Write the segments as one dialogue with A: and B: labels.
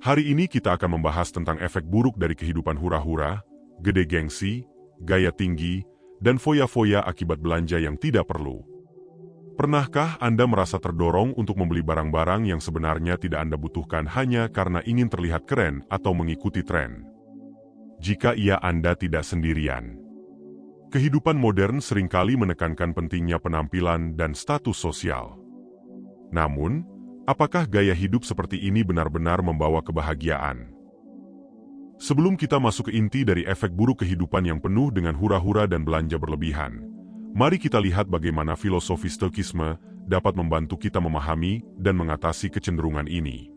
A: Hari ini kita akan membahas tentang efek buruk dari kehidupan hura-hura, gede gengsi, gaya tinggi, dan foya-foya akibat belanja yang tidak perlu. Pernahkah Anda merasa terdorong untuk membeli barang-barang yang sebenarnya tidak Anda butuhkan hanya karena ingin terlihat keren atau mengikuti tren? Jika iya, Anda tidak sendirian. Kehidupan modern seringkali menekankan pentingnya penampilan dan status sosial. Namun, apakah gaya hidup seperti ini benar-benar membawa kebahagiaan? Sebelum kita masuk ke inti dari efek buruk kehidupan yang penuh dengan hura-hura dan belanja berlebihan, mari kita lihat bagaimana filosofi Stokisme dapat membantu kita memahami dan mengatasi kecenderungan ini.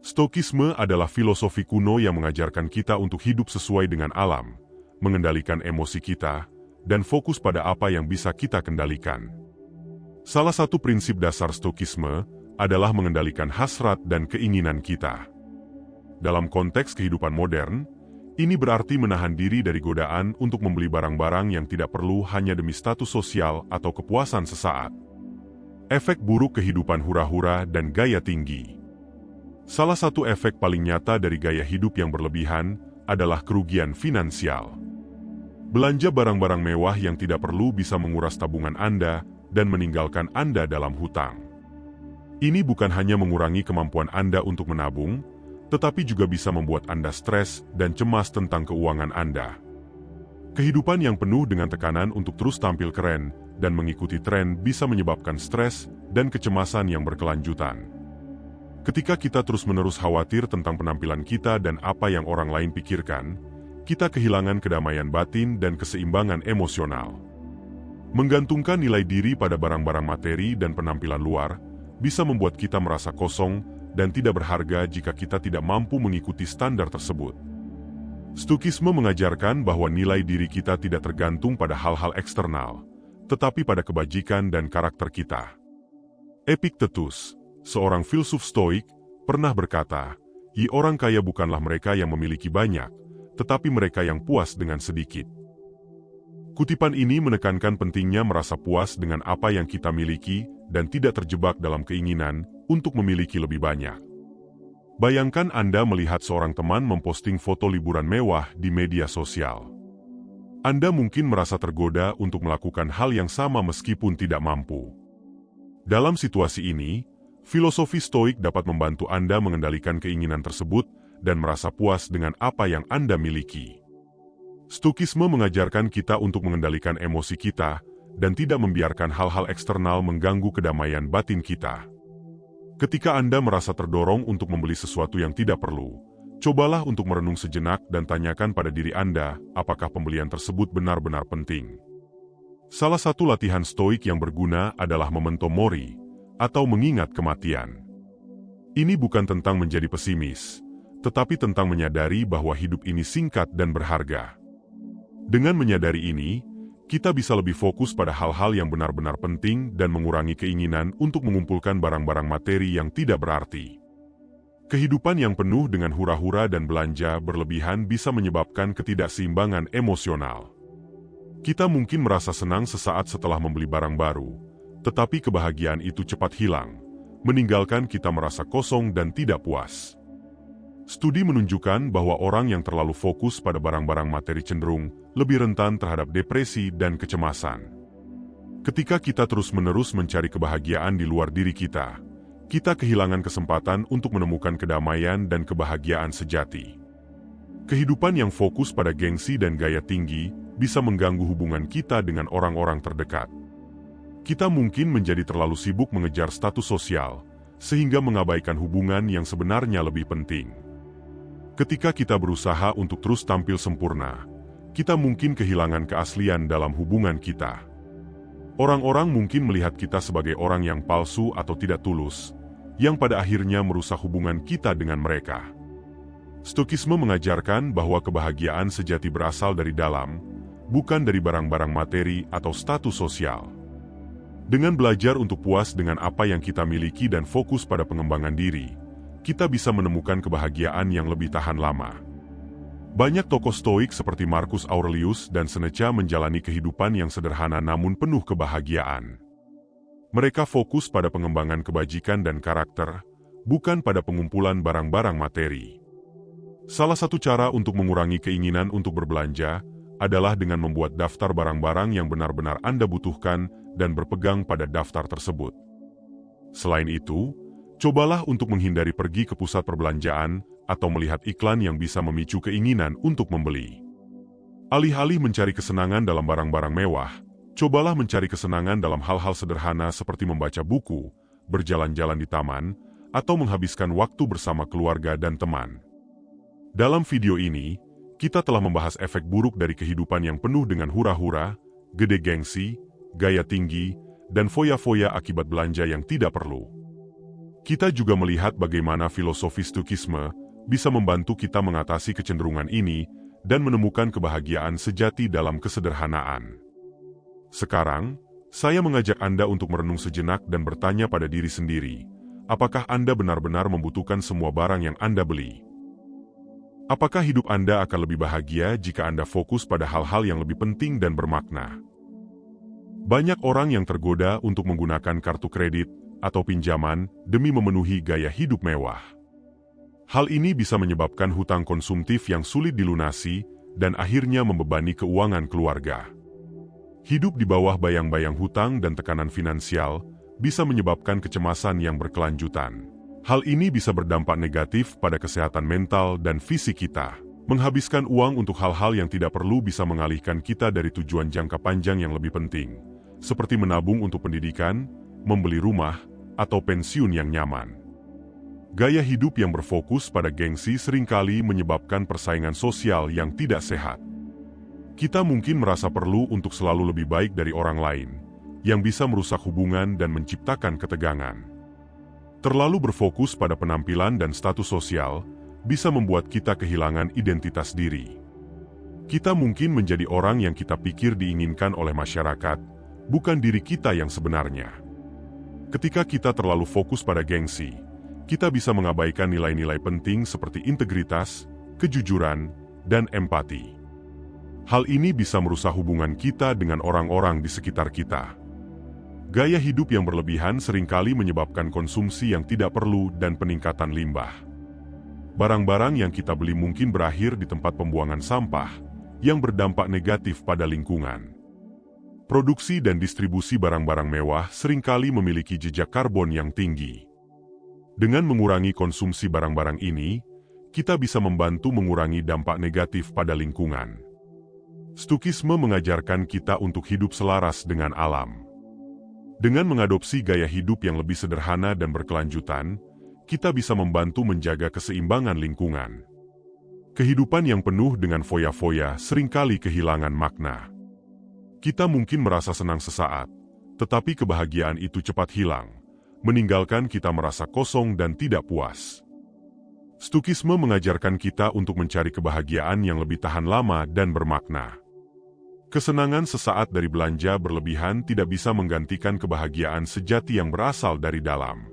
A: Stokisme adalah filosofi kuno yang mengajarkan kita untuk hidup sesuai dengan alam, mengendalikan emosi kita, dan fokus pada apa yang bisa kita kendalikan. Salah satu prinsip dasar Stokisme adalah mengendalikan hasrat dan keinginan kita. Dalam konteks kehidupan modern, ini berarti menahan diri dari godaan untuk membeli barang-barang yang tidak perlu hanya demi status sosial atau kepuasan sesaat. Efek buruk kehidupan hura-hura dan gaya tinggi. Salah satu efek paling nyata dari gaya hidup yang berlebihan adalah kerugian finansial. Belanja barang-barang mewah yang tidak perlu bisa menguras tabungan Anda dan meninggalkan Anda dalam hutang. Ini bukan hanya mengurangi kemampuan Anda untuk menabung, tetapi juga bisa membuat Anda stres dan cemas tentang keuangan Anda. Kehidupan yang penuh dengan tekanan untuk terus tampil keren dan mengikuti tren bisa menyebabkan stres dan kecemasan yang berkelanjutan. Ketika kita terus-menerus khawatir tentang penampilan kita dan apa yang orang lain pikirkan, kita kehilangan kedamaian batin dan keseimbangan emosional. Menggantungkan nilai diri pada barang-barang materi dan penampilan luar bisa membuat kita merasa kosong dan tidak berharga jika kita tidak mampu mengikuti standar tersebut. Stokisme mengajarkan bahwa nilai diri kita tidak tergantung pada hal-hal eksternal, tetapi pada kebajikan dan karakter kita. Epictetus, seorang filsuf Stoik, pernah berkata, orang kaya bukanlah mereka yang memiliki banyak, tetapi mereka yang puas dengan sedikit." Kutipan ini menekankan pentingnya merasa puas dengan apa yang kita miliki dan tidak terjebak dalam keinginan untuk memiliki lebih banyak. Bayangkan Anda melihat seorang teman memposting foto liburan mewah di media sosial. Anda mungkin merasa tergoda untuk melakukan hal yang sama meskipun tidak mampu. Dalam situasi ini, filosofi Stoik dapat membantu Anda mengendalikan keinginan tersebut dan merasa puas dengan apa yang Anda miliki. Stokisme mengajarkan kita untuk mengendalikan emosi kita dan tidak membiarkan hal-hal eksternal mengganggu kedamaian batin kita. Ketika Anda merasa terdorong untuk membeli sesuatu yang tidak perlu, cobalah untuk merenung sejenak dan tanyakan pada diri Anda apakah pembelian tersebut benar-benar penting. Salah satu latihan Stoik yang berguna adalah memento mori, atau mengingat kematian. Ini bukan tentang menjadi pesimis, tetapi tentang menyadari bahwa hidup ini singkat dan berharga. Dengan menyadari ini, kita bisa lebih fokus pada hal-hal yang benar-benar penting dan mengurangi keinginan untuk mengumpulkan barang-barang materi yang tidak berarti. Kehidupan yang penuh dengan hura-hura dan belanja berlebihan bisa menyebabkan ketidakseimbangan emosional. Kita mungkin merasa senang sesaat setelah membeli barang baru, tetapi kebahagiaan itu cepat hilang, meninggalkan kita merasa kosong dan tidak puas. Studi menunjukkan bahwa orang yang terlalu fokus pada barang-barang materi cenderung lebih rentan terhadap depresi dan kecemasan. Ketika kita terus-menerus mencari kebahagiaan di luar diri kita kehilangan kesempatan untuk menemukan kedamaian dan kebahagiaan sejati. Kehidupan yang fokus pada gengsi dan gaya tinggi bisa mengganggu hubungan kita dengan orang-orang terdekat. Kita mungkin menjadi terlalu sibuk mengejar status sosial, sehingga mengabaikan hubungan yang sebenarnya lebih penting. Ketika kita berusaha untuk terus tampil sempurna, kita mungkin kehilangan keaslian dalam hubungan kita. Orang-orang mungkin melihat kita sebagai orang yang palsu atau tidak tulus, yang pada akhirnya merusak hubungan kita dengan mereka. Stokisme mengajarkan bahwa kebahagiaan sejati berasal dari dalam, bukan dari barang-barang materi atau status sosial. Dengan belajar untuk puas dengan apa yang kita miliki dan fokus pada pengembangan diri, kita bisa menemukan kebahagiaan yang lebih tahan lama. Banyak tokoh Stoik seperti Marcus Aurelius dan Seneca menjalani kehidupan yang sederhana namun penuh kebahagiaan. Mereka fokus pada pengembangan kebajikan dan karakter, bukan pada pengumpulan barang-barang materi. Salah satu cara untuk mengurangi keinginan untuk berbelanja adalah dengan membuat daftar barang-barang yang benar-benar Anda butuhkan dan berpegang pada daftar tersebut. Selain itu, cobalah untuk menghindari pergi ke pusat perbelanjaan atau melihat iklan yang bisa memicu keinginan untuk membeli. Alih-alih mencari kesenangan dalam barang-barang mewah, cobalah mencari kesenangan dalam hal-hal sederhana seperti membaca buku, berjalan-jalan di taman, atau menghabiskan waktu bersama keluarga dan teman. Dalam video ini, kita telah membahas efek buruk dari kehidupan yang penuh dengan hura-hura, gede gengsi, gaya tinggi, dan foya-foya akibat belanja yang tidak perlu. Kita juga melihat bagaimana filosofi Stoikisme bisa membantu kita mengatasi kecenderungan ini dan menemukan kebahagiaan sejati dalam kesederhanaan. Sekarang, saya mengajak Anda untuk merenung sejenak dan bertanya pada diri sendiri, apakah Anda benar-benar membutuhkan semua barang yang Anda beli? Apakah hidup Anda akan lebih bahagia jika Anda fokus pada hal-hal yang lebih penting dan bermakna? Banyak orang yang tergoda untuk menggunakan kartu kredit atau pinjaman demi memenuhi gaya hidup mewah. Hal ini bisa menyebabkan hutang konsumtif yang sulit dilunasi dan akhirnya membebani keuangan keluarga. Hidup di bawah bayang-bayang hutang dan tekanan finansial bisa menyebabkan kecemasan yang berkelanjutan. Hal ini bisa berdampak negatif pada kesehatan mental dan fisik kita. Menghabiskan uang untuk hal-hal yang tidak perlu bisa mengalihkan kita dari tujuan jangka panjang yang lebih penting, seperti menabung untuk pendidikan, membeli rumah, atau pensiun yang nyaman. Gaya hidup yang berfokus pada gengsi seringkali menyebabkan persaingan sosial yang tidak sehat. Kita mungkin merasa perlu untuk selalu lebih baik dari orang lain, yang bisa merusak hubungan dan menciptakan ketegangan. Terlalu berfokus pada penampilan dan status sosial bisa membuat kita kehilangan identitas diri. Kita mungkin menjadi orang yang kita pikir diinginkan oleh masyarakat, bukan diri kita yang sebenarnya. Ketika kita terlalu fokus pada gengsi, kita bisa mengabaikan nilai-nilai penting seperti integritas, kejujuran, dan empati. Hal ini bisa merusak hubungan kita dengan orang-orang di sekitar kita. Gaya hidup yang berlebihan seringkali menyebabkan konsumsi yang tidak perlu dan peningkatan limbah. Barang-barang yang kita beli mungkin berakhir di tempat pembuangan sampah, yang berdampak negatif pada lingkungan. Produksi dan distribusi barang-barang mewah seringkali memiliki jejak karbon yang tinggi. Dengan mengurangi konsumsi barang-barang ini, kita bisa membantu mengurangi dampak negatif pada lingkungan. Stoikisme mengajarkan kita untuk hidup selaras dengan alam. Dengan mengadopsi gaya hidup yang lebih sederhana dan berkelanjutan, kita bisa membantu menjaga keseimbangan lingkungan. Kehidupan yang penuh dengan foya-foya seringkali kehilangan makna. Kita mungkin merasa senang sesaat, tetapi kebahagiaan itu cepat hilang, meninggalkan kita merasa kosong dan tidak puas. Stoikisme mengajarkan kita untuk mencari kebahagiaan yang lebih tahan lama dan bermakna. Kesenangan sesaat dari belanja berlebihan tidak bisa menggantikan kebahagiaan sejati yang berasal dari dalam.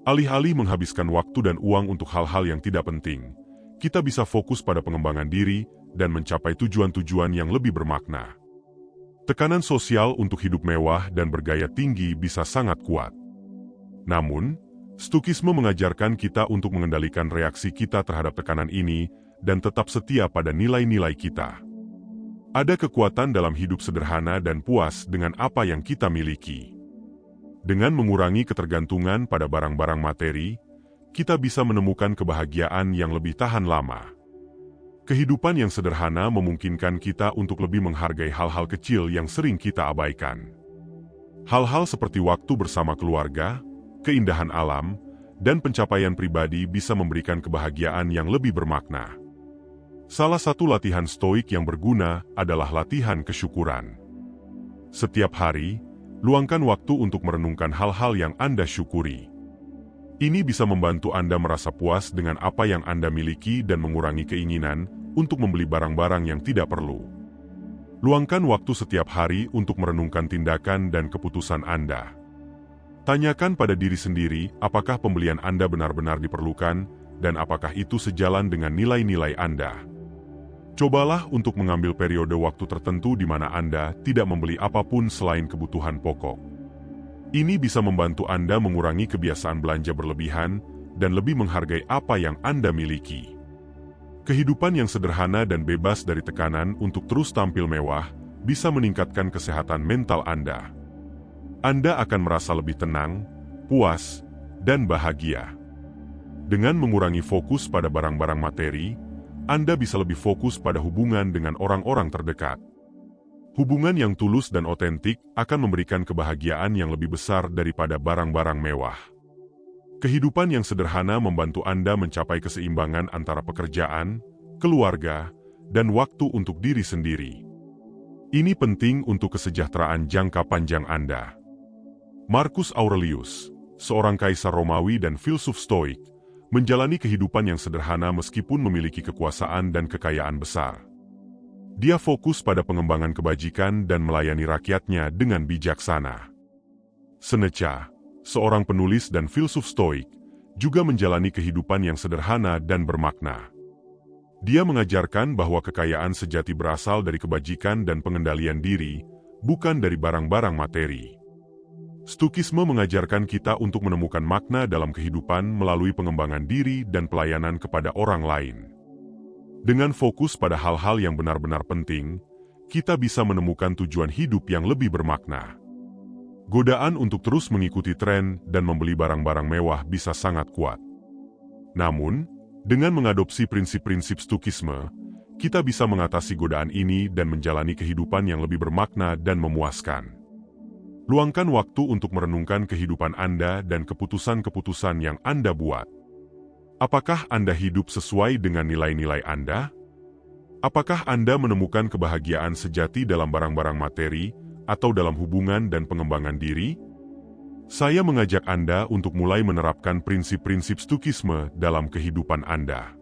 A: Alih-alih menghabiskan waktu dan uang untuk hal-hal yang tidak penting, kita bisa fokus pada pengembangan diri dan mencapai tujuan-tujuan yang lebih bermakna. Tekanan sosial untuk hidup mewah dan bergaya tinggi bisa sangat kuat. Namun, Stoikisme mengajarkan kita untuk mengendalikan reaksi kita terhadap tekanan ini dan tetap setia pada nilai-nilai kita. Ada kekuatan dalam hidup sederhana dan puas dengan apa yang kita miliki. Dengan mengurangi ketergantungan pada barang-barang materi, kita bisa menemukan kebahagiaan yang lebih tahan lama. Kehidupan yang sederhana memungkinkan kita untuk lebih menghargai hal-hal kecil yang sering kita abaikan. Hal-hal seperti waktu bersama keluarga, keindahan alam, dan pencapaian pribadi bisa memberikan kebahagiaan yang lebih bermakna. Salah satu latihan stoik yang berguna adalah latihan kesyukuran. Setiap hari, luangkan waktu untuk merenungkan hal-hal yang Anda syukuri. Ini bisa membantu Anda merasa puas dengan apa yang Anda miliki dan mengurangi keinginan untuk membeli barang-barang yang tidak perlu. Luangkan waktu setiap hari untuk merenungkan tindakan dan keputusan Anda. Tanyakan pada diri sendiri apakah pembelian Anda benar-benar diperlukan dan apakah itu sejalan dengan nilai-nilai Anda. Cobalah untuk mengambil periode waktu tertentu di mana Anda tidak membeli apapun selain kebutuhan pokok. Ini bisa membantu Anda mengurangi kebiasaan belanja berlebihan dan lebih menghargai apa yang Anda miliki. Kehidupan yang sederhana dan bebas dari tekanan untuk terus tampil mewah bisa meningkatkan kesehatan mental Anda. Anda akan merasa lebih tenang, puas, dan bahagia. Dengan mengurangi fokus pada barang-barang materi, Anda bisa lebih fokus pada hubungan dengan orang-orang terdekat. Hubungan yang tulus dan otentik akan memberikan kebahagiaan yang lebih besar daripada barang-barang mewah. Kehidupan yang sederhana membantu Anda mencapai keseimbangan antara pekerjaan, keluarga, dan waktu untuk diri sendiri. Ini penting untuk kesejahteraan jangka panjang Anda. Marcus Aurelius, seorang kaisar Romawi dan filsuf Stoik, menjalani kehidupan yang sederhana meskipun memiliki kekuasaan dan kekayaan besar. Dia fokus pada pengembangan kebajikan dan melayani rakyatnya dengan bijaksana. Seneca, seorang penulis dan filsuf Stoik, juga menjalani kehidupan yang sederhana dan bermakna. Dia mengajarkan bahwa kekayaan sejati berasal dari kebajikan dan pengendalian diri, bukan dari barang-barang materi. Stoikisme mengajarkan kita untuk menemukan makna dalam kehidupan melalui pengembangan diri dan pelayanan kepada orang lain. Dengan fokus pada hal-hal yang benar-benar penting, kita bisa menemukan tujuan hidup yang lebih bermakna. Godaan untuk terus mengikuti tren dan membeli barang-barang mewah bisa sangat kuat. Namun, dengan mengadopsi prinsip-prinsip Stoikisme, kita bisa mengatasi godaan ini dan menjalani kehidupan yang lebih bermakna dan memuaskan. Luangkan waktu untuk merenungkan kehidupan Anda dan keputusan-keputusan yang Anda buat. Apakah Anda hidup sesuai dengan nilai-nilai Anda? Apakah Anda menemukan kebahagiaan sejati dalam barang-barang materi atau dalam hubungan dan pengembangan diri? Saya mengajak Anda untuk mulai menerapkan prinsip-prinsip Stoikisme dalam kehidupan Anda.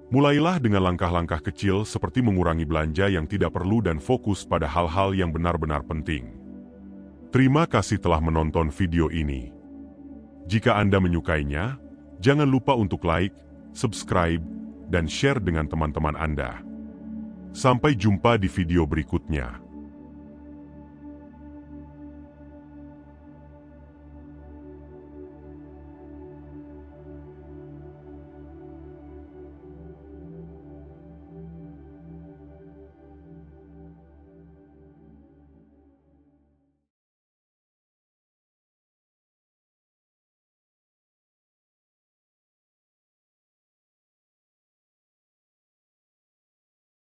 A: Mulailah dengan langkah-langkah kecil seperti mengurangi belanja yang tidak perlu dan fokus pada hal-hal yang benar-benar penting. Terima kasih telah menonton video ini. Jika Anda menyukainya, jangan lupa untuk like, subscribe, dan share dengan teman-teman Anda. Sampai jumpa di video berikutnya.